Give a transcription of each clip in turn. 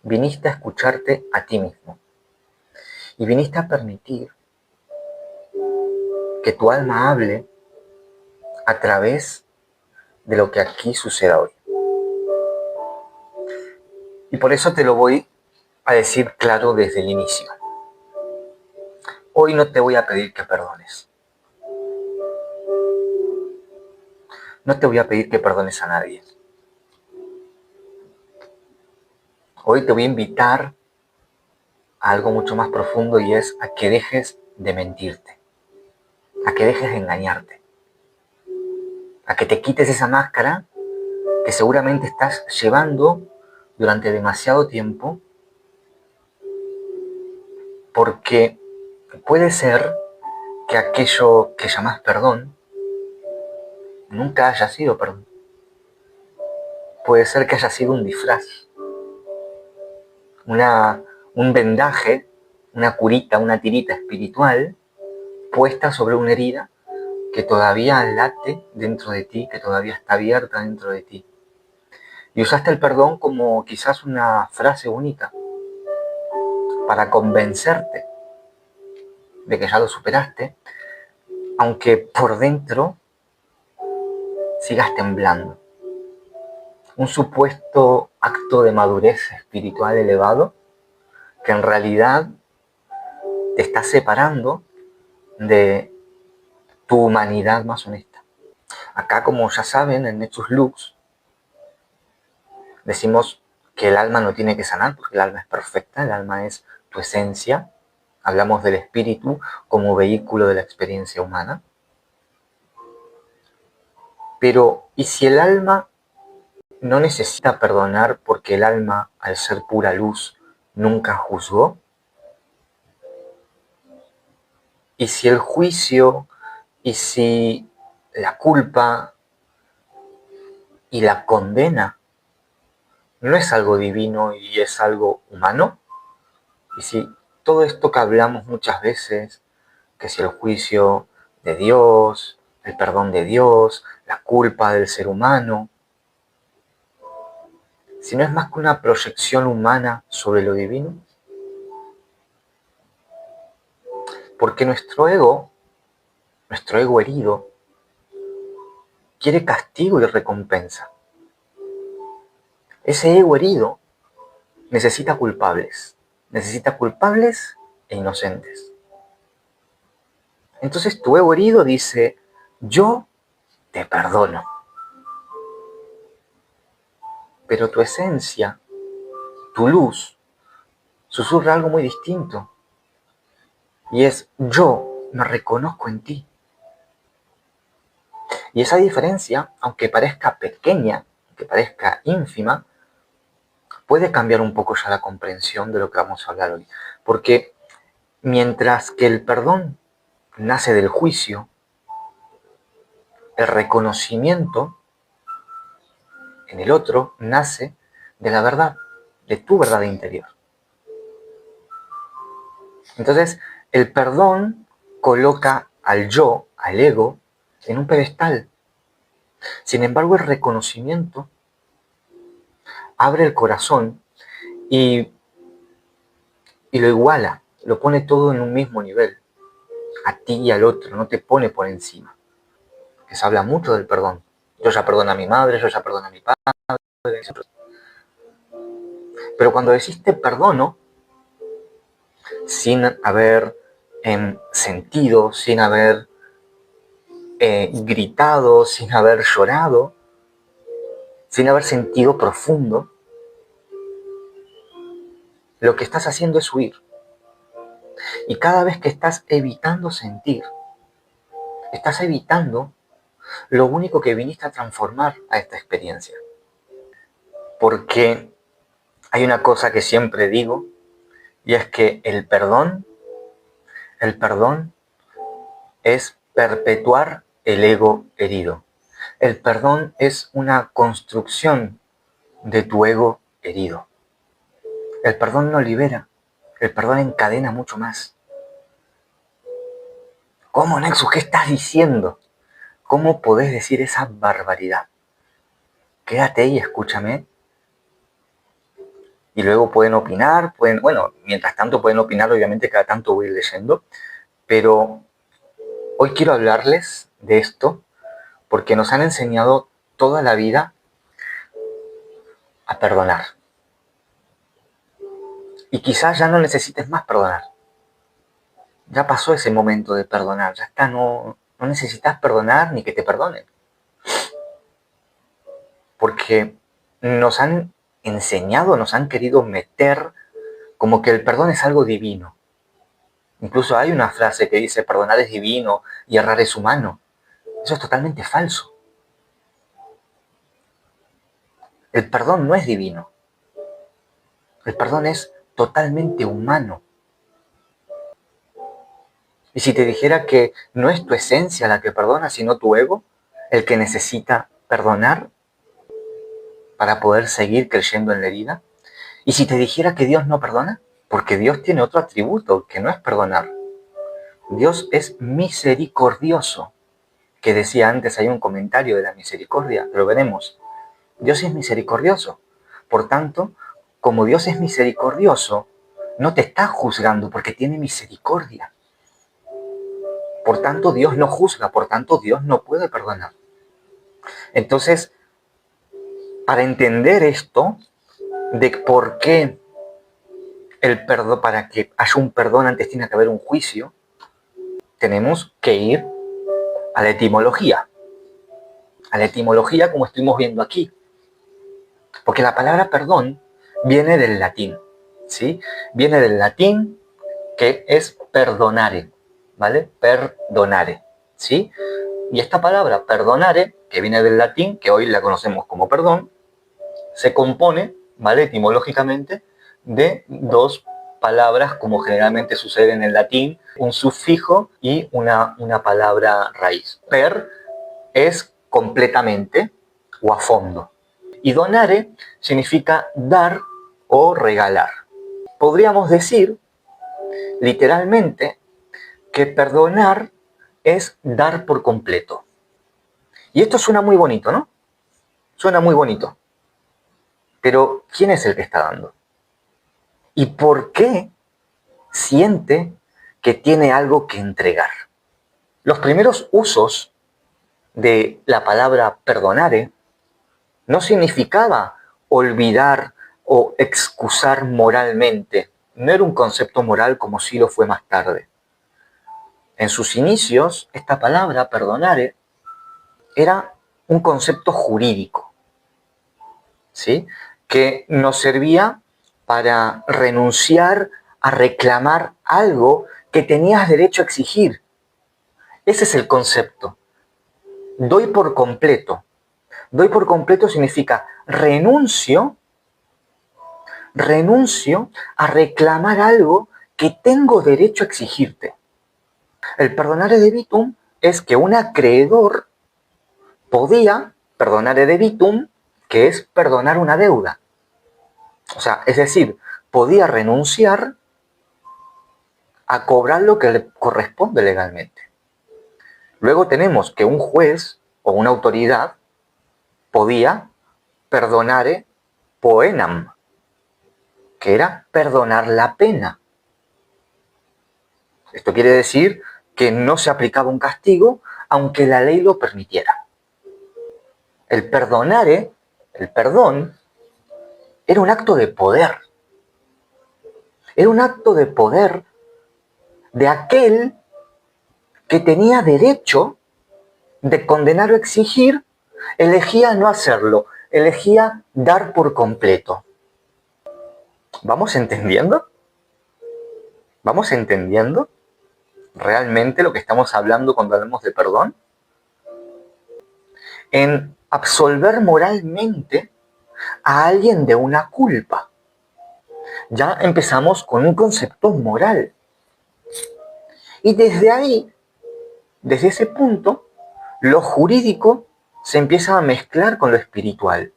viniste a escucharte a ti mismo y viniste a permitir que tu alma hable a través de lo que aquí suceda hoy. Y por eso te lo voy a decir claro desde el inicio. Hoy no te voy a pedir que perdones. No te voy a pedir que perdones a nadie. Hoy te voy a invitar a algo mucho más profundo, y es a que dejes de mentirte, a que dejes de engañarte, a que te quites esa máscara que seguramente estás llevando durante demasiado tiempo, porque puede ser que aquello que llamas perdón nunca haya sido perdón. Puede ser que haya sido un disfraz, un vendaje, una curita, una tirita espiritual puesta sobre una herida que todavía late dentro de ti, que todavía está abierta dentro de ti. Y usaste el perdón como quizás una frase única para convencerte de que ya lo superaste, aunque por dentro sigas temblando. Un supuesto acto de madurez espiritual elevado que en realidad te está separando de tu humanidad más honesta. Acá, como ya saben, en Nexus Lux decimos que el alma no tiene que sanar, porque el alma es perfecta, el alma es tu esencia. Hablamos del espíritu como vehículo de la experiencia humana. Pero, ¿y si el alma no necesita perdonar porque el alma, al ser pura luz, nunca juzgó? ¿Y si el juicio, y si la culpa y la condena no es algo divino y es algo humano? ¿Y si todo esto que hablamos muchas veces, que si el juicio de Dios, el perdón de Dios, la culpa del ser humano, si no es más que una proyección humana sobre lo divino? Porque nuestro ego herido, quiere castigo y recompensa. Ese ego herido necesita culpables e inocentes. Entonces tu ego herido dice: yo te perdono. Pero tu esencia, tu luz, susurra algo muy distinto. Y es: yo me reconozco en ti. Y esa diferencia, aunque parezca pequeña, aunque parezca ínfima, puede cambiar un poco ya la comprensión de lo que vamos a hablar hoy. Porque mientras que el perdón nace del juicio, el reconocimiento en el otro nace de la verdad, de tu verdad interior. Entonces, el perdón coloca al yo, al ego, en un pedestal. Sin embargo, el reconocimiento abre el corazón y lo iguala, lo pone todo en un mismo nivel, a ti y al otro, no te pone por encima. Que se habla mucho del perdón. Yo ya perdono a mi madre, yo ya perdono a mi padre. Pero cuando decís te perdono, sin haber sentido, sin haber gritado, sin haber llorado, sin haber sentido profundo, lo que estás haciendo es huir. Y cada vez que estás evitando sentir, estás evitando lo único que viniste a transformar a esta experiencia. Porque hay una cosa que siempre digo, y es que el perdón es perpetuar el ego herido. El perdón es una construcción de tu ego herido. El perdón no libera, el perdón encadena mucho más. ¿Cómo, Nexus? ¿Qué estás diciendo? ¿Cómo podés decir esa barbaridad? Quédate y escúchame, y luego pueden opinar, bueno, mientras tanto pueden opinar, obviamente cada tanto voy leyendo, pero hoy quiero hablarles de esto porque nos han enseñado toda la vida a perdonar. Y quizás ya no necesites más perdonar. Ya pasó ese momento de perdonar, ya está, no necesitas perdonar ni que te perdonen. Porque nos han enseñado, nos han querido meter como que el perdón es algo divino. Incluso hay una frase que dice perdonar es divino y errar es humano. Eso es totalmente falso. El perdón no es divino. El perdón es totalmente humano. Y si te dijera que no es tu esencia la que perdona, sino tu ego, el que necesita perdonar para poder seguir creyendo en la herida. Y si te dijera que Dios no perdona, porque Dios tiene otro atributo que no es perdonar. Dios es misericordioso. Que decía antes, hay un comentario de la misericordia, lo veremos. Dios es misericordioso. Por tanto, como Dios es misericordioso, no te está juzgando porque tiene misericordia. Por tanto, Dios no juzga, por tanto, Dios no puede perdonar. Entonces, para entender esto, de por qué el perdón, para que haya un perdón antes tiene que haber un juicio, tenemos que ir a la etimología. A la etimología como estuvimos viendo aquí. Porque la palabra perdón viene del latín, ¿sí? Viene del latín que es perdonare, ¿vale? Perdonare, ¿sí? Y esta palabra perdonare, que viene del latín, que hoy la conocemos como perdón, se compone, ¿vale? Etimológicamente, de dos palabras, como generalmente sucede en el latín, un sufijo y una palabra raíz. Per es completamente o a fondo. Y donare significa dar o regalar. Podríamos decir, literalmente, que perdonar es dar por completo. Y esto suena muy bonito, ¿no? Suena muy bonito. Pero, ¿quién es el que está dando? ¿Y por qué siente que tiene algo que entregar? Los primeros usos de la palabra perdonare no significaba olvidar o excusar moralmente. No era un concepto moral como sí lo fue más tarde. En sus inicios, esta palabra, perdonare, era un concepto jurídico, ¿sí? Que nos servía para renunciar a reclamar algo que tenías derecho a exigir. Ese es el concepto. Doy por completo. Doy por completo significa renuncio a reclamar algo que tengo derecho a exigirte. El perdonare debitum es que un acreedor podía perdonare debitum, que es perdonar una deuda. O sea, es decir, podía renunciar a cobrar lo que le corresponde legalmente. Luego tenemos que un juez o una autoridad podía perdonare poenam, que era perdonar la pena. Esto quiere decir que no se aplicaba un castigo aunque la ley lo permitiera. El perdonare, el perdón, era un acto de poder. Era un acto de poder de aquel que tenía derecho de condenar o exigir, elegía no hacerlo, elegía dar por completo. ¿Vamos entendiendo? ¿Vamos entendiendo realmente lo que estamos hablando cuando hablamos de perdón? En absolver moralmente a alguien de una culpa. Ya empezamos con un concepto moral. Y desde ahí, desde ese punto, lo jurídico se empieza a mezclar con lo espiritual.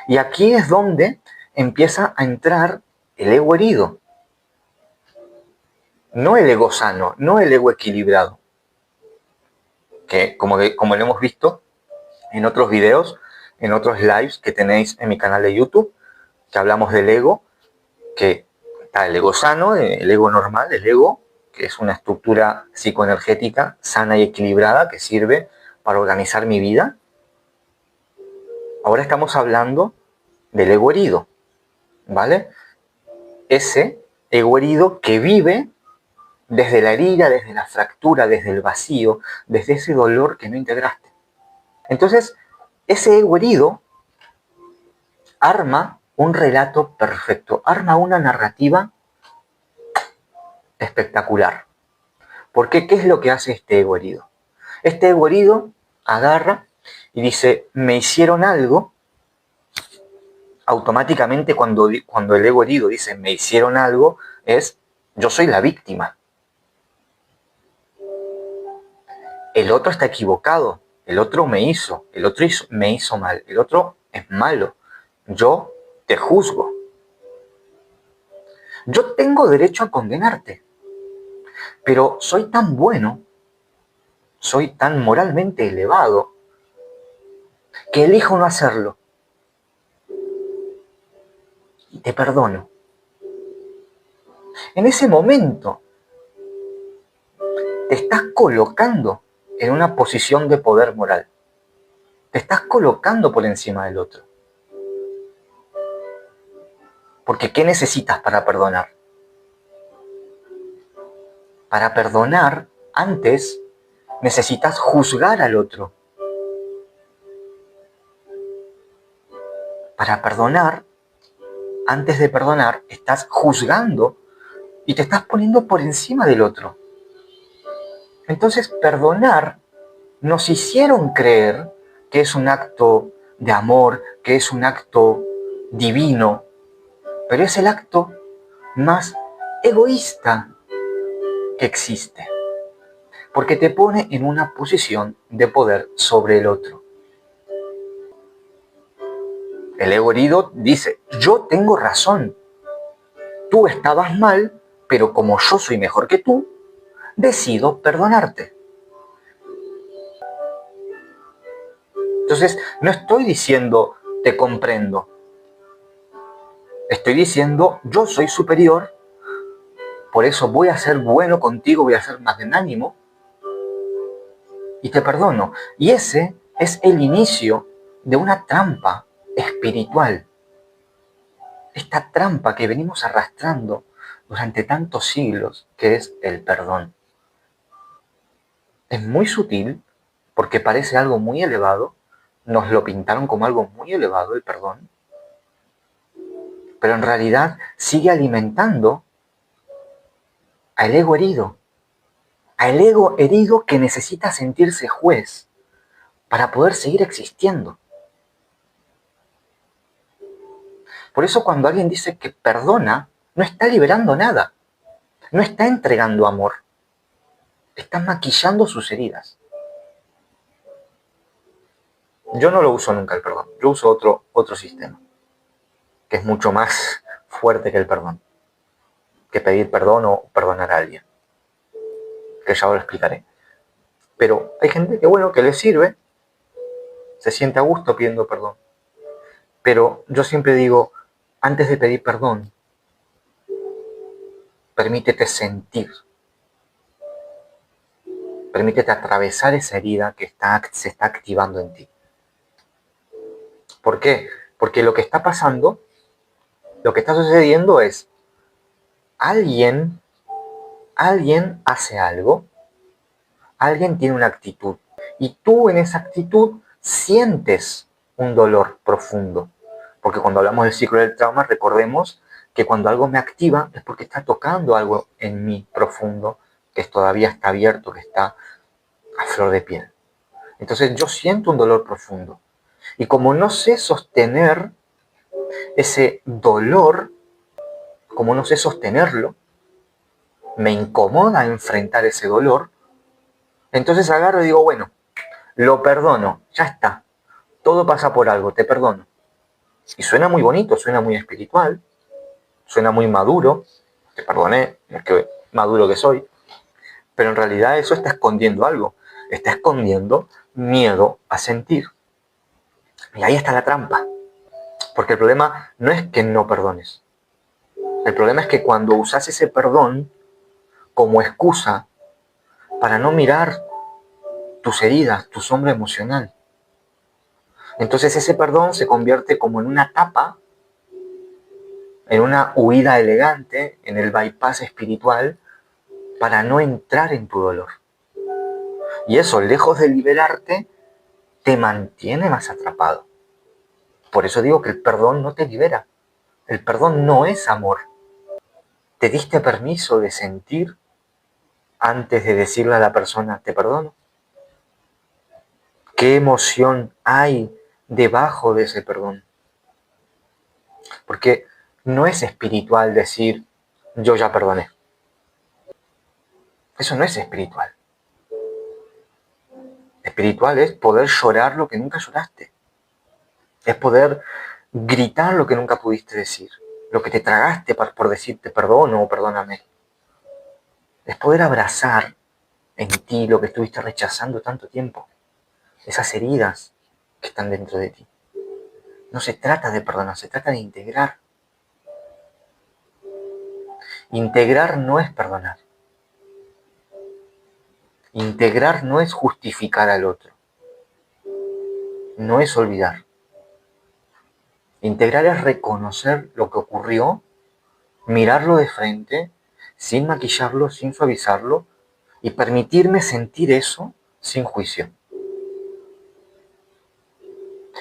Y aquí es donde empieza a entrar el ego herido. No el ego sano, no el ego equilibrado. Que como lo hemos visto en otros videos, en otros lives que tenéis en mi canal de YouTube, que hablamos del ego, que está el ego sano, el ego normal, el ego, que es una estructura psicoenergética sana y equilibrada que sirve para organizar mi vida. Ahora estamos hablando del ego herido, ¿vale? Ese ego herido que vive desde la herida, desde la fractura, desde el vacío, desde ese dolor que no integraste. Entonces, ese ego herido arma un relato perfecto, arma una narrativa espectacular. ¿Por qué? ¿Qué es lo que hace este ego herido? Este ego herido agarra y dice, me hicieron algo. Automáticamente cuando el ego herido dice, me hicieron algo, es, yo soy la víctima. El otro está equivocado, el otro me hizo, me hizo mal, el otro es malo. Yo te juzgo. Yo tengo derecho a condenarte, pero soy tan bueno, soy tan moralmente elevado, que elijo no hacerlo. Y te perdono. En ese momento, te estás colocando en una posición de poder moral. Te estás colocando por encima del otro. Porque ¿qué necesitas para perdonar? Para perdonar, antes necesitas juzgar al otro. Para perdonar, antes de perdonar, estás juzgando y te estás poniendo por encima del otro. Entonces, perdonar nos hicieron creer que es un acto de amor, que es un acto divino, pero es el acto más egoísta que existe, porque te pone en una posición de poder sobre el otro. El ego herido dice, yo tengo razón, tú estabas mal, pero como yo soy mejor que tú, decido perdonarte. Entonces, no estoy diciendo te comprendo, estoy diciendo yo soy superior, por eso voy a ser bueno contigo, voy a ser magnánimo y te perdono. Y ese es el inicio de una trampa espiritual. Esta trampa que venimos arrastrando durante tantos siglos, que es el perdón. Es muy sutil porque parece algo muy elevado, nos lo pintaron como algo muy elevado el perdón, pero en realidad sigue alimentando al ego herido, que necesita sentirse juez para poder seguir existiendo. Por eso cuando alguien dice que perdona, no está liberando nada, no está entregando amor, está maquillando sus heridas. Yo no lo uso nunca el perdón, yo uso otro sistema, que es mucho más fuerte que el perdón, que pedir perdón o perdonar a alguien, que ya lo explicaré. Pero hay gente que, bueno, que le sirve, se siente a gusto pidiendo perdón. Pero yo siempre digo, antes de pedir perdón, permítete sentir, permítete atravesar esa herida que se está activando en ti. ¿Por qué? Porque lo que está pasando, lo que está sucediendo es, alguien hace algo, alguien tiene una actitud, y tú en esa actitud sientes un dolor profundo. Porque cuando hablamos del ciclo del trauma, recordemos que cuando algo me activa es porque está tocando algo en mí profundo, que todavía está abierto, que está a flor de piel. Entonces yo siento un dolor profundo. Y como no sé sostener ese dolor, como no sé sostenerlo, me incomoda enfrentar ese dolor, entonces agarro y digo, bueno, lo perdono, ya está. Todo pasa por algo, te perdono. Y suena muy bonito, suena muy espiritual, suena muy maduro, te perdoné, es que maduro que soy, pero en realidad eso está escondiendo algo, está escondiendo miedo a sentir. Y ahí está la trampa, Porque el problema no es que no perdones. El problema es que cuando usas ese perdón como excusa para no mirar tus heridas, tu sombra emocional, entonces ese perdón se convierte como en una tapa, en una huida elegante, en el bypass espiritual, para no entrar en tu dolor. Y eso, lejos de liberarte, te mantiene más atrapado. Por eso digo que el perdón no te libera. El perdón no es amor. ¿Te diste permiso de sentir antes de decirle a la persona, te perdono? ¿Qué emoción hay debajo de ese perdón? Porque no es espiritual decir, yo ya perdoné. Eso no es espiritual. Espiritual es poder llorar lo que nunca lloraste. Es poder gritar lo que nunca pudiste decir. Lo que te tragaste por decirte perdono o perdóname. Es poder abrazar en ti lo que estuviste rechazando tanto tiempo. Esas heridas que están dentro de ti. No se trata de perdonar, se trata de integrar. Integrar no es perdonar. Integrar no es justificar al otro. No es olvidar. Integrar es reconocer lo que ocurrió, mirarlo de frente, sin maquillarlo, sin suavizarlo, y permitirme sentir eso sin juicio.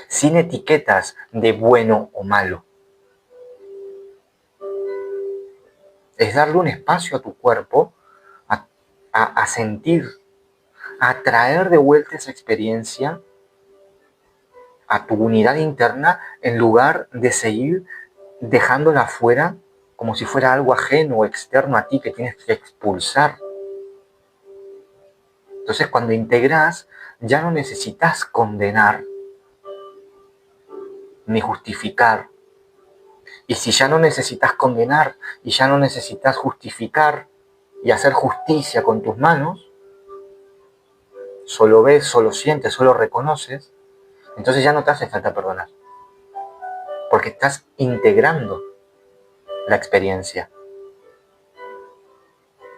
Sin etiquetas de bueno o malo. Es darle un espacio a tu cuerpo a sentir, a traer de vuelta esa experiencia a tu unidad interna en lugar de seguir dejándola afuera como si fuera algo ajeno o externo a ti que tienes que expulsar. Entonces cuando integras ya no necesitas condenar ni justificar. Y si ya no necesitas condenar y ya no necesitas justificar y hacer justicia con tus manos, solo ves, solo sientes, solo reconoces, entonces ya no te hace falta perdonar. Porque estás integrando la experiencia.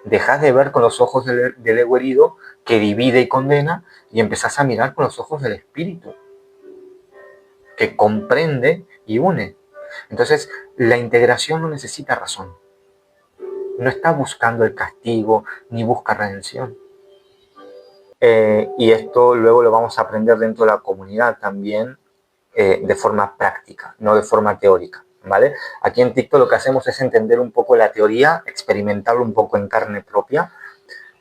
Dejas de ver con los ojos del ego herido que divide y condena y empezás a mirar con los ojos del espíritu que comprende y une. Entonces, la integración no necesita razón. No está buscando el castigo ni busca redención. Y esto luego lo vamos a aprender dentro de la comunidad también de forma práctica, no de forma teórica. ¿Vale? Aquí en TikTok lo que hacemos es entender un poco la teoría, experimentarlo un poco en carne propia,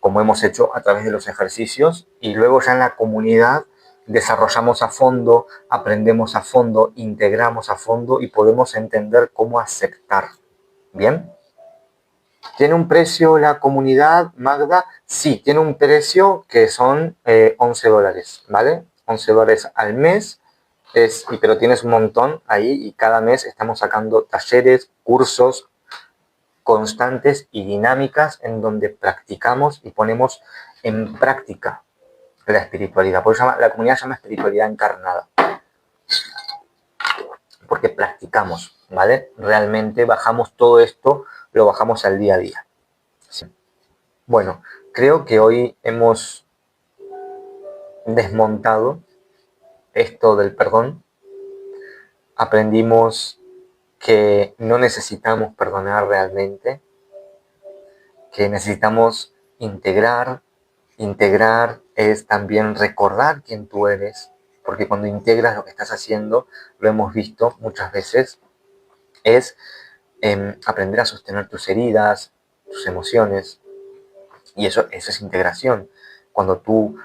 como hemos hecho a través de los ejercicios, y luego ya en la comunidad desarrollamos a fondo, aprendemos a fondo, integramos a fondo y podemos entender cómo aceptar. ¿Bien? ¿Tiene un precio la comunidad, Magda? Sí, tiene un precio que son $11, ¿vale? $11 al mes. Pero tienes un montón ahí y cada mes estamos sacando talleres, cursos constantes y dinámicas en donde practicamos y ponemos en práctica la espiritualidad. Por eso la comunidad se llama espiritualidad encarnada. Porque practicamos, ¿vale? Realmente bajamos todo esto, lo bajamos al día a día. Sí. Bueno, creo que hoy hemos desmontado esto del perdón. Aprendimos que no necesitamos perdonar realmente, que necesitamos integrar. Integrar es también recordar quién tú eres, porque cuando integras lo que estás haciendo, lo hemos visto muchas veces, es aprender a sostener tus heridas, tus emociones, y eso es integración. Cuando tú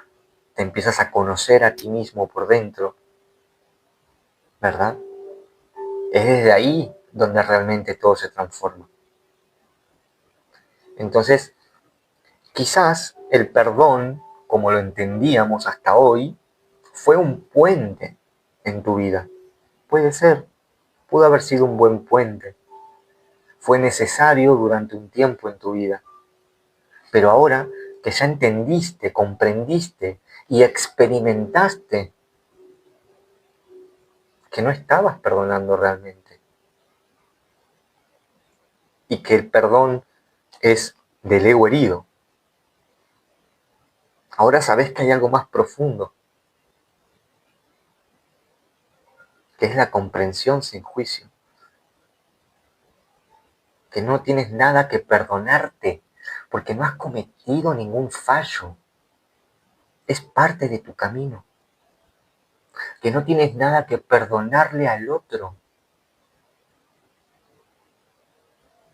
te empiezas a conocer a ti mismo por dentro, ¿verdad? Es desde ahí donde realmente todo se transforma. Entonces, quizás el perdón, como lo entendíamos hasta hoy, fue un puente en tu vida. Puede ser, pudo haber sido un buen puente. Fue necesario durante un tiempo en tu vida. Pero ahora que ya entendiste, comprendiste y experimentaste que no estabas perdonando realmente. Y que el perdón es del ego herido. Ahora sabes que hay algo más profundo, que es la comprensión sin juicio. Que no tienes nada que perdonarte, porque no has cometido ningún fallo. Es parte de tu camino. Que no tienes nada que perdonarle al otro,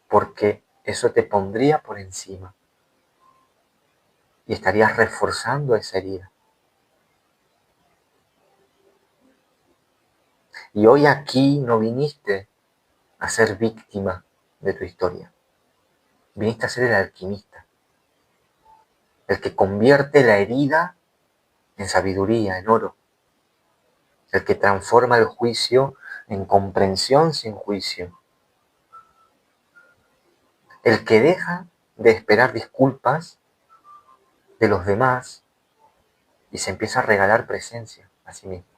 porque eso te pondría por encima y estarías reforzando esa herida. Y hoy aquí no viniste a ser víctima de tu historia. Viniste a ser el alquimista, el que convierte la herida en sabiduría, en oro, el que transforma el juicio en comprensión sin juicio, el que deja de esperar disculpas de los demás y se empieza a regalar presencia a sí mismo.